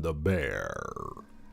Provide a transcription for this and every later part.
the bear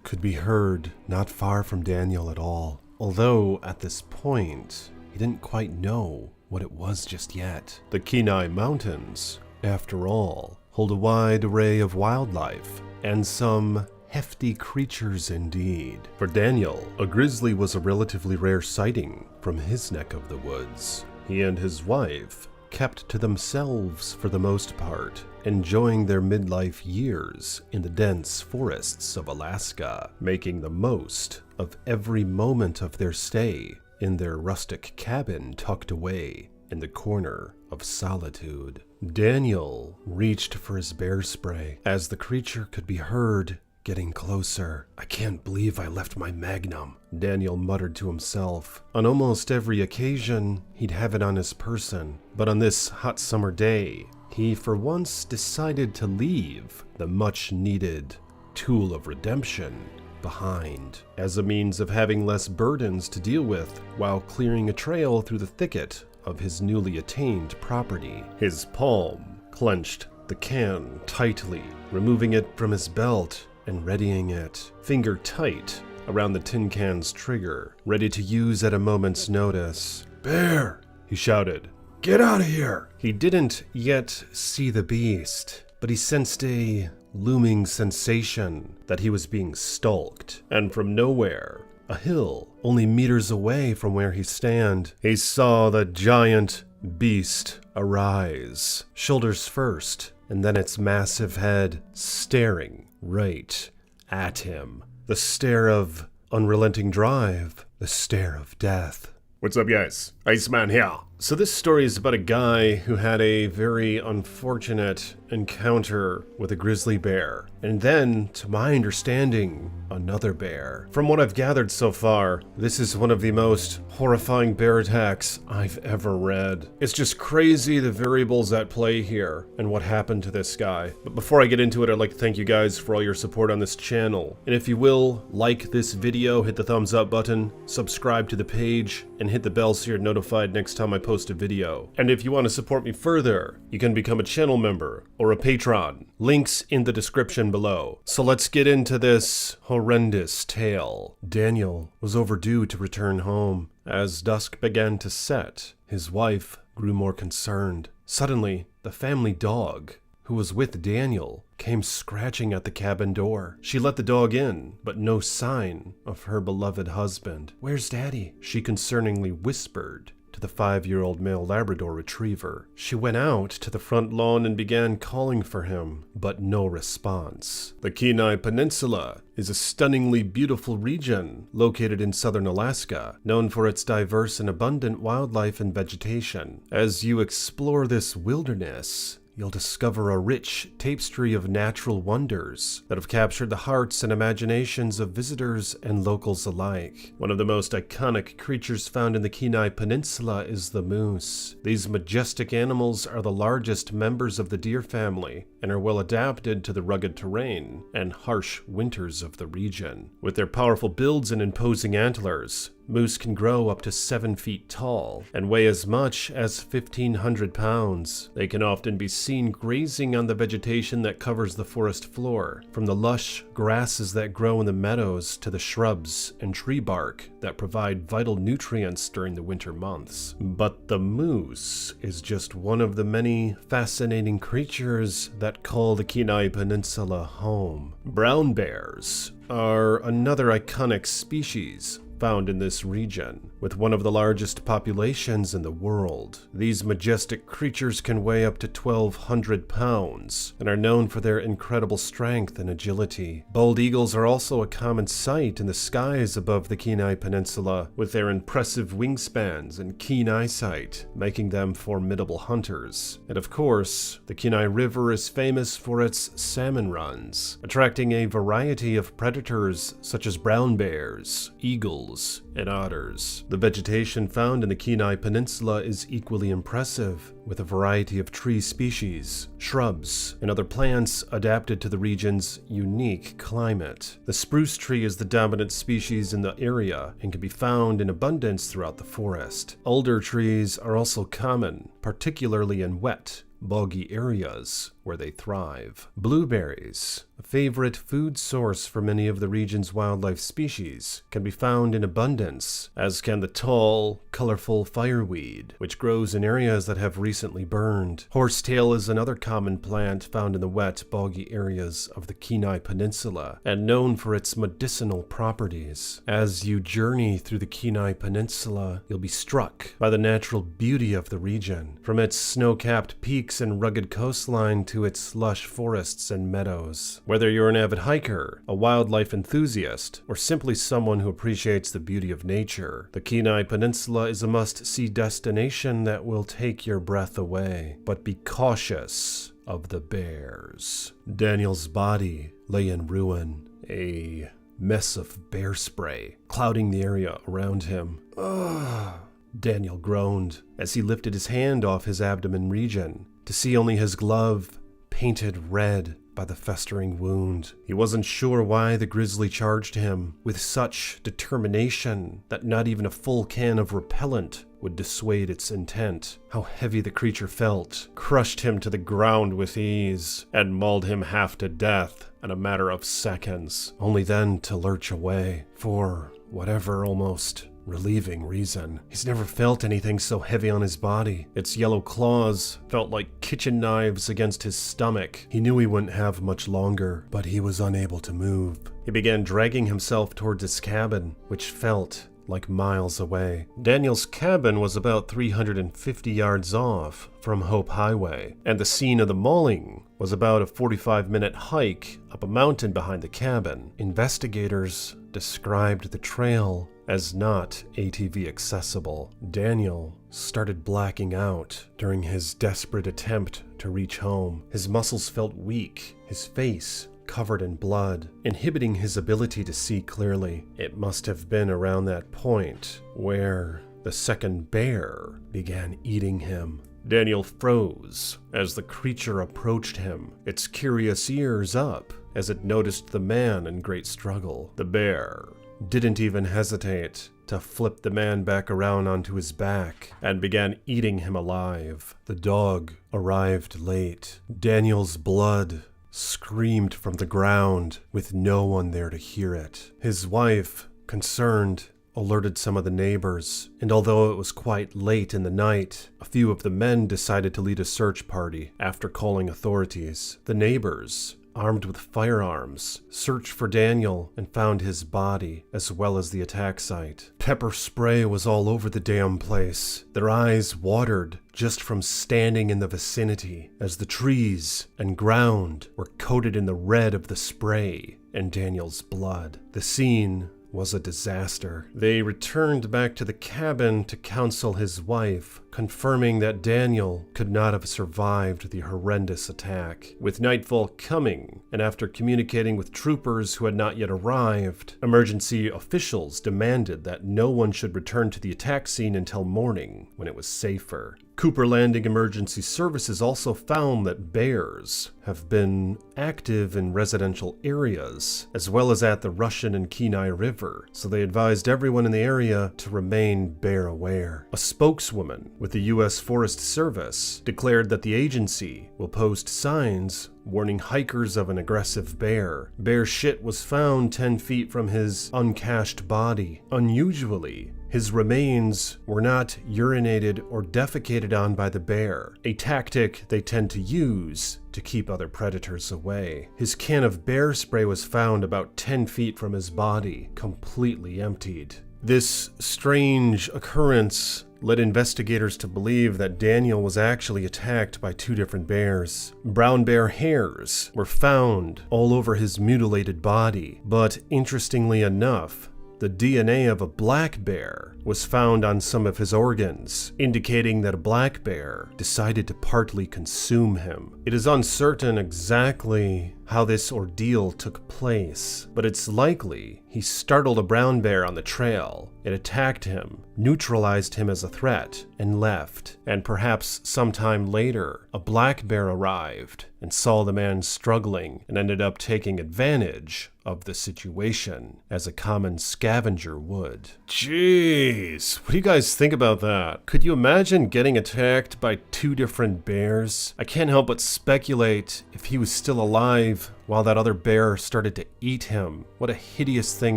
could be heard not far from Daniel at all, although at this point he didn't quite know what it was just yet. The Kenai Mountains, after all, hold a wide array of wildlife and some hefty creatures indeed. For Daniel, a grizzly was a relatively rare sighting from his neck of the woods. He and his wife kept to themselves for the most part, enjoying their midlife years in the dense forests of Alaska, making the most of every moment of their stay in their rustic cabin tucked away in the corner of solitude. Daniel reached for his bear spray as the creature could be heard getting closer. "I can't believe I left my Magnum," Daniel muttered to himself. On almost every occasion, he'd have it on his person, but on this hot summer day, he for once decided to leave the much-needed tool of redemption behind, as a means of having less burdens to deal with while clearing a trail through the thicket of his newly attained property. His palm clenched the can tightly, removing it from his belt and readying it, finger tight, around the tin can's trigger, ready to use at a moment's notice. "Bear!" he shouted. "Get out of here!" He didn't yet see the beast, but he sensed a looming sensation that he was being stalked, and from nowhere, a hill only meters away from where he stood, he saw the giant beast arise, shoulders first, and then its massive head staring right at him. The stare of unrelenting drive, the stare of death. What's up, guys? Iceman here. So this story is about a guy who had a very unfortunate encounter with a grizzly bear, and then, to my understanding, another bear. From what I've gathered so far, this is one of the most horrifying bear attacks I've ever read. It's just crazy the variables at play here and what happened to this guy. But before I get into it, I'd like to thank you guys for all your support on this channel. And if you will, like this video, hit the thumbs up button, subscribe to the page, and hit the bell so you're notified next time I post a video. And if you want to support me further, you can become a channel member or a patron. Links in the description below. So let's get into this horrendous tale. Daniel was overdue to return home. As dusk began to set, his wife grew more concerned. Suddenly, the family dog, who was with Daniel, came scratching at the cabin door. She let the dog in, but no sign of her beloved husband. "Where's Daddy?" she concerningly whispered to the 5-year-old male Labrador retriever. She went out to the front lawn and began calling for him, but no response. The Kenai Peninsula is a stunningly beautiful region located in southern Alaska, known for its diverse and abundant wildlife and vegetation. As you explore this wilderness, you'll discover a rich tapestry of natural wonders that have captured the hearts and imaginations of visitors and locals alike. One of the most iconic creatures found in the Kenai Peninsula is the moose. These majestic animals are the largest members of the deer family and are well adapted to the rugged terrain and harsh winters of the region. With their powerful builds and imposing antlers, moose can grow up to 7 feet tall and weigh as much as 1,500 pounds. They can often be seen grazing on the vegetation that covers the forest floor, from the lush grasses that grow in the meadows to the shrubs and tree bark that provide vital nutrients during the winter months. But the moose is just one of the many fascinating creatures that call the Kenai Peninsula home. Brown bears are another iconic species found in this region, with one of the largest populations in the world. These majestic creatures can weigh up to 1,200 pounds and are known for their incredible strength and agility. Bald eagles are also a common sight in the skies above the Kenai Peninsula, with their impressive wingspans and keen eyesight, making them formidable hunters. And of course, the Kenai River is famous for its salmon runs, attracting a variety of predators such as brown bears, eagles, and otters. The vegetation found in the Kenai Peninsula is equally impressive, with a variety of tree species, shrubs, and other plants adapted to the region's unique climate. The spruce tree is the dominant species in the area and can be found in abundance throughout the forest. Alder trees are also common, particularly in wet, boggy areas where they thrive. Blueberries, a favorite food source for many of the region's wildlife species, can be found in abundance, as can the tall, colorful fireweed, which grows in areas that have recently burned. Horsetail is another common plant found in the wet, boggy areas of the Kenai Peninsula, and known for its medicinal properties. As you journey through the Kenai Peninsula, you'll be struck by the natural beauty of the region, from its snow-capped peaks and rugged coastline to its lush forests and meadows. Whether you're an avid hiker, a wildlife enthusiast, or simply someone who appreciates the beauty of nature, the Kenai Peninsula is a must-see destination that will take your breath away. But be cautious of the bears. Daniel's body lay in ruin, a mess of bear spray clouding the area around him. Ugh. Daniel groaned as he lifted his hand off his abdomen region to see only his glove painted red by the festering wound. He wasn't sure why the grizzly charged him with such determination that not even a full can of repellent would dissuade its intent. How heavy the creature felt, crushed him to the ground with ease, and mauled him half to death in a matter of seconds, only then to lurch away for whatever almost relieving reason. He's never felt anything so heavy on his body. Its yellow claws felt like kitchen knives against his stomach. He knew he wouldn't have much longer, but he was unable to move. He began dragging himself towards his cabin, which felt like miles away. Daniel's cabin was about 350 yards off from Hope Highway, and the scene of the mauling was about a 45-minute hike up a mountain behind the cabin. Investigators described the trail as not ATV accessible. Daniel started blacking out during his desperate attempt to reach home. His muscles felt weak, his face covered in blood, inhibiting his ability to see clearly. It must have been around that point where the second bear began eating him. Daniel froze as the creature approached him, its curious ears up as it noticed the man in great struggle. The bear didn't even hesitate to flip the man back around onto his back and began eating him alive. The dog arrived late. Daniel's blood screamed from the ground with no one there to hear it. His wife, concerned, alerted some of the neighbors, and although it was quite late in the night, a few of the men decided to lead a search party after calling authorities. The neighbors, armed with firearms, searched for Daniel and found his body, as well as the attack site. Pepper spray was all over the damn place. Their eyes watered just from standing in the vicinity, as the trees and ground were coated in the red of the spray and Daniel's blood. The scene was a disaster. They returned back to the cabin to counsel his wife, confirming that Daniel could not have survived the horrendous attack. With nightfall coming, and after communicating with troopers who had not yet arrived, emergency officials demanded that no one should return to the attack scene until morning, when it was safer. Cooper Landing Emergency Services also found that bears have been active in residential areas, as well as at the Russian and Kenai River, so they advised everyone in the area to remain bear aware. A spokeswoman with the U.S. Forest Service declared that the agency will post signs warning hikers of an aggressive bear. Bear shit was found 10 feet from his uncached body. Unusually, his remains were not urinated or defecated on by the bear, a tactic they tend to use to keep other predators away. His can of bear spray was found about 10 feet from his body, completely emptied. This strange occurrence led investigators to believe that Daniel was actually attacked by two different bears. Brown bear hairs were found all over his mutilated body, but interestingly enough, the DNA of a black bear was found on some of his organs, indicating that a black bear decided to partly consume him. It is uncertain exactly how this ordeal took place, but it's likely he startled a brown bear on the trail. It attacked him, neutralized him as a threat, and left. And perhaps sometime later, a black bear arrived and saw the man struggling and ended up taking advantage of the situation, as a common scavenger would. Jeez, what do you guys think about that? Could you imagine getting attacked by 2 different bears? I can't help but speculate if he was still alive while that other bear started to eat him. What a hideous thing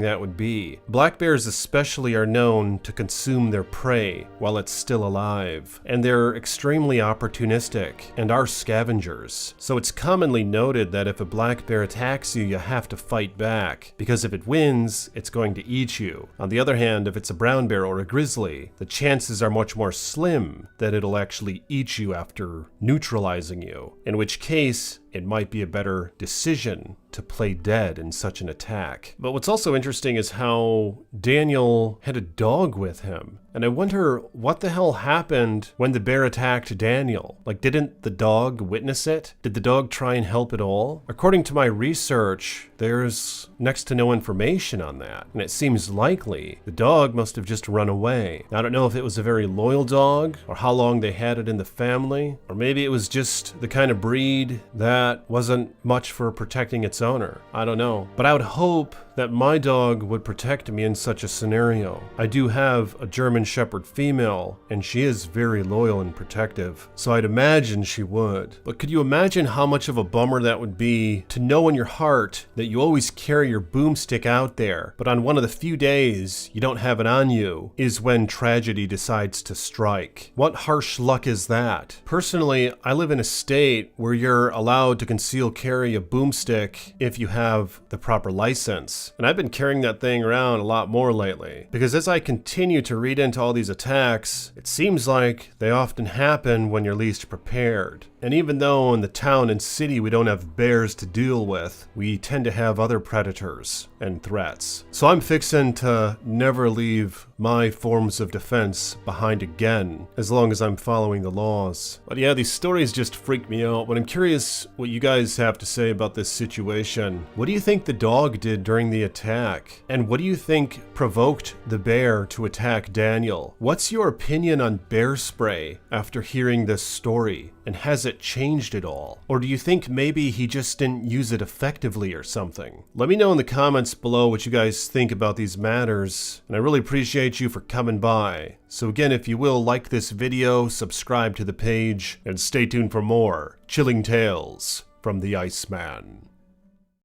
that would be. Black bears especially are known to consume their prey while it's still alive, and they're extremely opportunistic and are scavengers. So it's commonly noted that if a black bear attacks you, you have to fight back, because if it wins, it's going to eat you. On the other hand, if it's a brown bear or a grizzly, the chances are much more slim that it'll actually eat you after neutralizing you, in which case it might be a better decision to play dead in such an attack. But what's also interesting is how Daniel had a dog with him. And I wonder what the hell happened when the bear attacked Daniel. Like, didn't the dog witness it? Did the dog try and help at all? According to my research, there's next to no information on that. And it seems likely the dog must have just run away. Now, I don't know if it was a very loyal dog or how long they had it in the family, or maybe it was just the kind of breed that wasn't much for protecting its owner. I don't know. But I would hope that my dog would protect me in such a scenario. I do have a German Shepherd female, and she is very loyal and protective, so I'd imagine she would. But could you imagine how much of a bummer that would be to know in your heart that you always carry your boomstick out there, but on one of the few days you don't have it on you is when tragedy decides to strike? What harsh luck is that? Personally, I live in a state where you're allowed to conceal carry a boomstick if you have the proper license. And I've been carrying that thing around a lot more lately, because as I continue to read into all these attacks, it seems like they often happen when you're least prepared. And even though in the town and city we don't have bears to deal with, we tend to have other predators and threats. So I'm fixing to never leave my forms of defense behind again, as long as I'm following the laws. But yeah, these stories just freak me out, but I'm curious what you guys have to say about this situation. What do you think the dog did during the attack? And what do you think provoked the bear to attack Daniel? What's your opinion on bear spray after hearing this story? And has it changed at all? Or do you think maybe he just didn't use it effectively or something? Let me know in the comments below what you guys think about these matters, and I really appreciate you for coming by. So again, if you will, like this video, subscribe to the page, and stay tuned for more chilling tales from the Iceman.